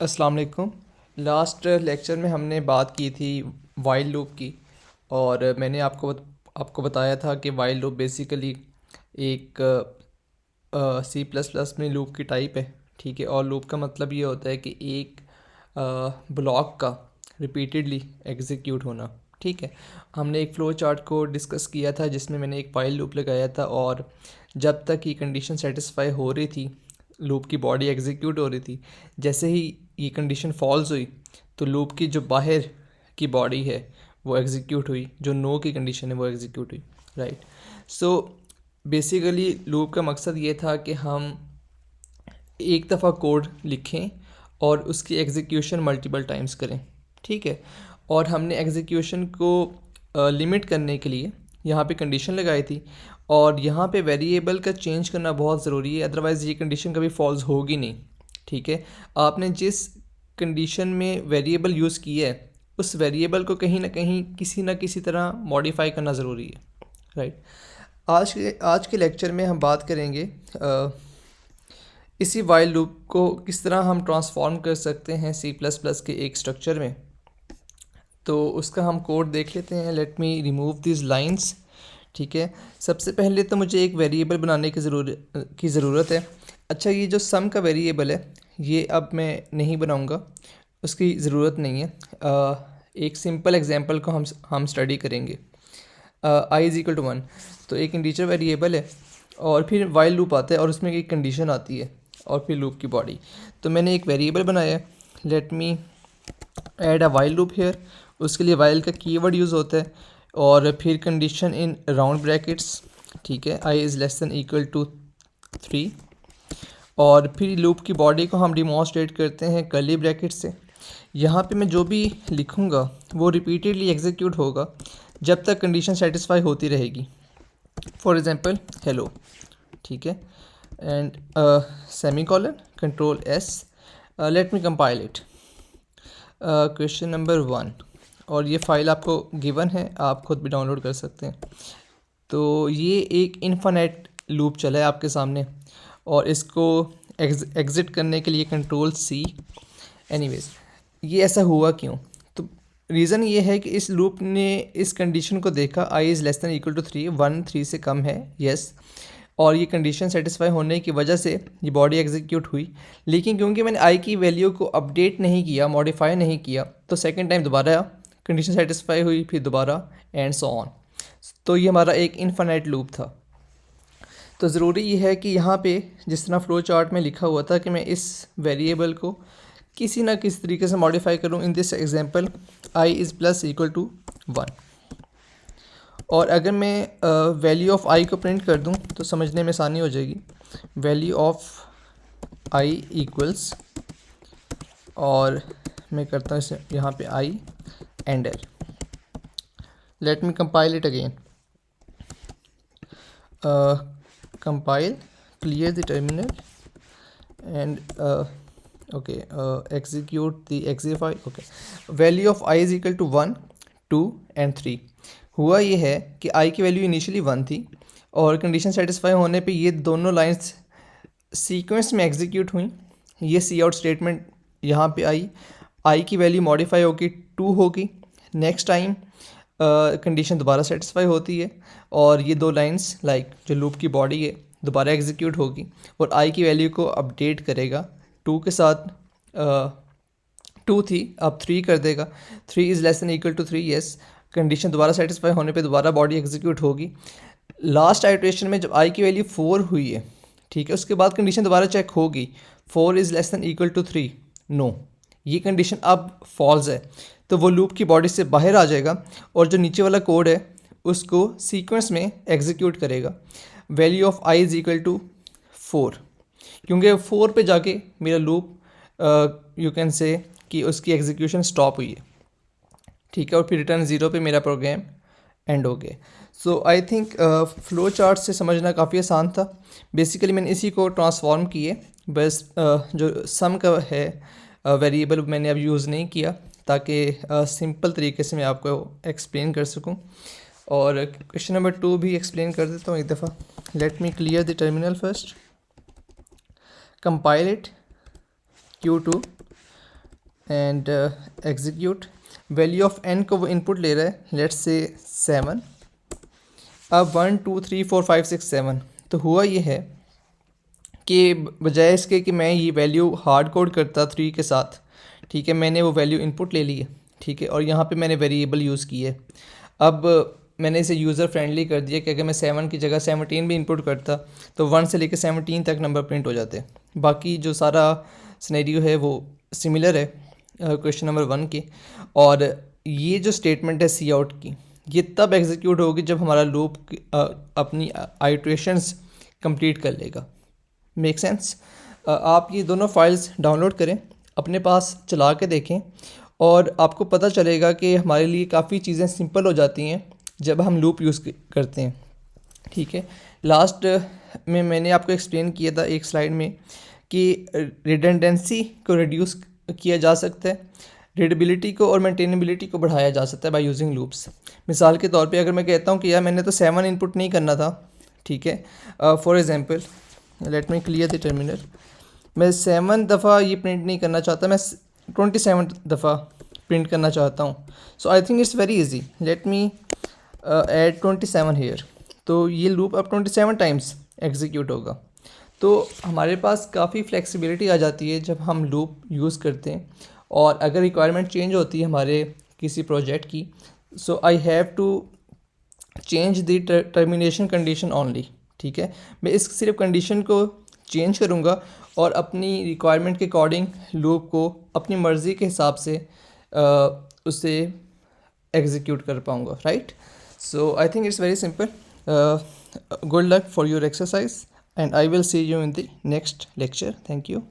अस्सलाम वालेकुम। Last lecture में हमने बात की थी वाइल लूप की। और मैंने आपको बताया था कि वाइल लूप बेसिकली एक सी प्लस प्लस में लूप की टाइप है। ठीक है, और लूप का मतलब ये होता है कि एक ब्लॉक का रिपीटेडली एग्जीक्यूट होना। ठीक है, हमने एक फ़्लो चार्ट को डिस्कस किया था जिसमें मैंने एक वाइल लूप लगाया था, और जब तक ये कंडीशन सेटिस्फाई हो रही थी लूप की बॉडी एग्जीक्यूट हो रही थी। जैसे ही ये कंडीशन फॉल्स हुई तो लूप की जो बाहर की बॉडी है वो एग्जीक्यूट हुई, जो नो की कंडीशन है वो एग्जीक्यूट हुई। राइट। सो बेसिकली लूप का मकसद ये था कि हम एक दफ़ा कोड लिखें और उसकी एग्जीक्यूशन मल्टीपल टाइम्स करें। ठीक है, और हमने एग्जीक्यूशन को लिमिट करने के लिए यहाँ पे कंडीशन लगाई थी, और यहाँ पे वेरिएबल का चेंज करना बहुत ज़रूरी है, अदरवाइज़ ये कंडीशन कभी फॉल्स होगी नहीं। ठीक है, आपने जिस कंडीशन में वेरिएबल यूज़ किया है उस वेरिएबल को कहीं ना किसी तरह मॉडिफाई करना ज़रूरी है। राइट। आज के लेक्चर में हम बात करेंगे इसी वाइल लूप को किस तरह हम ट्रांसफॉर्म कर सकते हैं सी प्लस प्लस के एक स्ट्रक्चर में। तो उसका हम कोड देख लेते हैं। Let me remove this lines. ठीक है, सबसे पहले तो मुझे एक वेरिएबल बनाने की ज़रूरत है। अच्छा, ये जो सम का वेरिएबल है ये अब मैं नहीं बनाऊंगा, उसकी ज़रूरत नहीं है। एक सिंपल एग्जांपल को हम स्टडी करेंगे। आई इज़ इक्वल टू 1, तो एक इंटीजर वेरिएबल है, और फिर वाइल लूप आता है और उसमें एक कंडीशन आती है और फिर लूप की बॉडी। तो मैंने एक वेरिएबल बनाया है। Let me add a while loop here. उसके लिए वाइल का कीवर्ड यूज़ होता है, और फिर कंडीशन इन राउंड ब्रैकेट्स। ठीक है, i is less than equal to 3, और फिर लूप की बॉडी को हम डिमॉन्स्ट्रेट करते हैं कर्ली ब्रैकेट से। यहाँ पे मैं जो भी लिखूँगा वो रिपीटेडली एग्जीक्यूट होगा जब तक कंडीशन सेटिस्फाई होती रहेगी। For example hello. ठीक है, and semi colon control S. Late me compile it. Question number 1, और ये फ़ाइल आपको गिवन है, आप खुद भी डाउनलोड कर सकते हैं। तो ये एक इनफाइनाइट लूप चला है आपके सामने, और इसको एग्ज़िट करने के लिए कंट्रोल सी। एनीवेज, ये ऐसा हुआ क्यों? तो रीज़न ये है कि इस लूप ने इस कंडीशन को देखा, i is less than equal to 3, 1 3 से कम है, यस। और ये कंडीशन सेटिस्फाई होने की वजह से ये बॉडी एग्जीक्यूट हुई। लेकिन क्योंकि मैंने आई की वैल्यू को अपडेट नहीं किया, मॉडिफाई नहीं किया, तो सेकेंड टाइम दोबारा कंडीशन सेटिस्फाई हुई, फिर दोबारा, एंड सो ऑन। तो ये हमारा एक इनफाइनाइट लूप था। तो ज़रूरी ये है कि यहाँ पे जिस तरह फ़्लो चार्ट में लिखा हुआ था कि मैं इस वेरिएबल को किसी ना किसी तरीके से मॉडिफाई करूँ। In this example i is plus equal to 1, और अगर मैं वैल्यू ऑफ आई को प्रिंट कर दूँ तो समझने में आसानी हो जाएगी। वैल्यू ऑफ आई इक्वल्स, और मैं करता हूँ इसे यहाँ पे i and l. Let me compile it again. compile, clear the terminal, and execute the exe file. Okay, value of I is equal to 1, 2 and 3। हुआ ये है कि I की वैल्यू इनिशियली 1 थी, और कंडीशन सेटिस्फाई होने पे ये दोनों लाइंस सीक्वेंस में एग्जीक्यूट हुई। ये सी आउट स्टेटमेंट यहाँ पे आई की वैल्यू मॉडिफाई होगी 2 होगी। नेक्स्ट टाइम कंडीशन दोबारा सेटिस्फाई होती है, और ये दो लाइंस जो लूप की बॉडी है दोबारा एग्जीक्यूट होगी, और आई की वैल्यू को अपडेट करेगा 2 के साथ। 2 थी, अब 3 कर देगा। 3 is less than equal to 3, yes. Condition दोबारा सेटिस्फाई होने पे दोबारा बॉडी एग्जीक्यूट होगी। लास्ट आइट्रेशन में जब आई की वैल्यू 4 हुई है, ठीक है, उसके बाद कंडीशन दोबारा चेक होगी, 4 is less than equal to 3, no, ये कंडीशन अब फॉल्स है, तो वो लूप की बॉडी से बाहर आ जाएगा, और जो नीचे वाला कोड है उसको सीक्वेंस में एग्जीक्यूट करेगा। Value of i is equal to 4, क्योंकि 4 पे जाके मेरा लूप यू कैन से कि उसकी एग्जीक्यूशन स्टॉप हुई है। ठीक है, और फिर रिटर्न 0 पे मेरा प्रोग्राम एंड हो गया। सो आई थिंक फ़्लो चार्ट से समझना काफ़ी आसान था। बेसिकली मैंने इसी को ट्रांसफॉर्म किए, बस जो सम का है वेरिएबल मैंने अब यूज़ नहीं किया, ताकि सिंपल तरीके से मैं आपको एक्सप्लेन कर सकूं। और क्वेश्चन नंबर 2 भी एक्सप्लेन कर देता हूँ एक दफ़ा। Let me clear the terminal first, compile it, Q2, and execute. Value of n को वो इनपुट ले रहा है, लेट्स से 7। अब 1 2 3 4 5 6 7। तो हुआ ये है कि बजाय इसके कि मैं ये वैल्यू हार्ड कोड करता 3 के साथ, ठीक है, मैंने वो वैल्यू इनपुट ले ली है, ठीक है, और यहाँ पे मैंने वेरिएबल यूज़ की है। अब मैंने इसे यूज़र फ्रेंडली कर दिया कि अगर मैं 7 की जगह 17 भी इंपुट करता तो 1 से लेकर 17 तक नंबर प्रिंट हो जाते। बाकी जो सारा सिनेरियो है वो सिमिलर है क्वेश्चन नंबर 1 के। और ये जो स्टेटमेंट है सी आउट की, ये तब एग्जीक्यूट होगी जब हमारा लूप अपनी आइट्रेशंस कंप्लीट कर लेगा। Make sense? आप ये दोनों फाइल्स डाउनलोड करें, अपने पास चला के देखें, और आपको पता चलेगा कि हमारे लिए काफ़ी चीज़ें सिंपल हो जाती हैं जब हम लूप यूज़ करते हैं, ठीक है। लास्ट में मैंने आपको एक्सप्लेन किया था एक स्लाइड में कि रिडंडेंसी को रिड्यूस किया जा सकता है, रीडेबिलिटी को और मेंटेनेबिलिटी को बढ़ाया जा सकता है बाय यूजिंग लूप्स। मिसाल के तौर पे अगर मैं कहता हूँ कि यार मैंने तो 7 इनपुट नहीं करना था, ठीक है, for example let me clear the terminal. मैं 7 दफ़ा ये प्रिंट नहीं करना चाहता, मैं 27 दफ़ा प्रिंट करना चाहता हूँ। So I think it's very easy, let me add 27 here. तो ये लूप अब 27 टाइम्स एग्जीक्यूट होगा। तो हमारे पास काफ़ी फ्लेक्सिबिलिटी आ जाती है जब हम लूप यूज़ करते हैं। और अगर रिक्वायरमेंट चेंज होती है हमारे किसी प्रोजेक्ट की, so I have to change the termination condition only, ठीक है। मैं इस सिर्फ कंडीशन को चेंज करूँगा और अपनी रिक्वायरमेंट के अकॉर्डिंग लूप को अपनी मर्ज़ी के हिसाब से उसे एग्जीक्यूट कर पाऊँगा, right. So I think it's very simple. Good luck for your exercise, and I will see you in the next lecture. Thank you.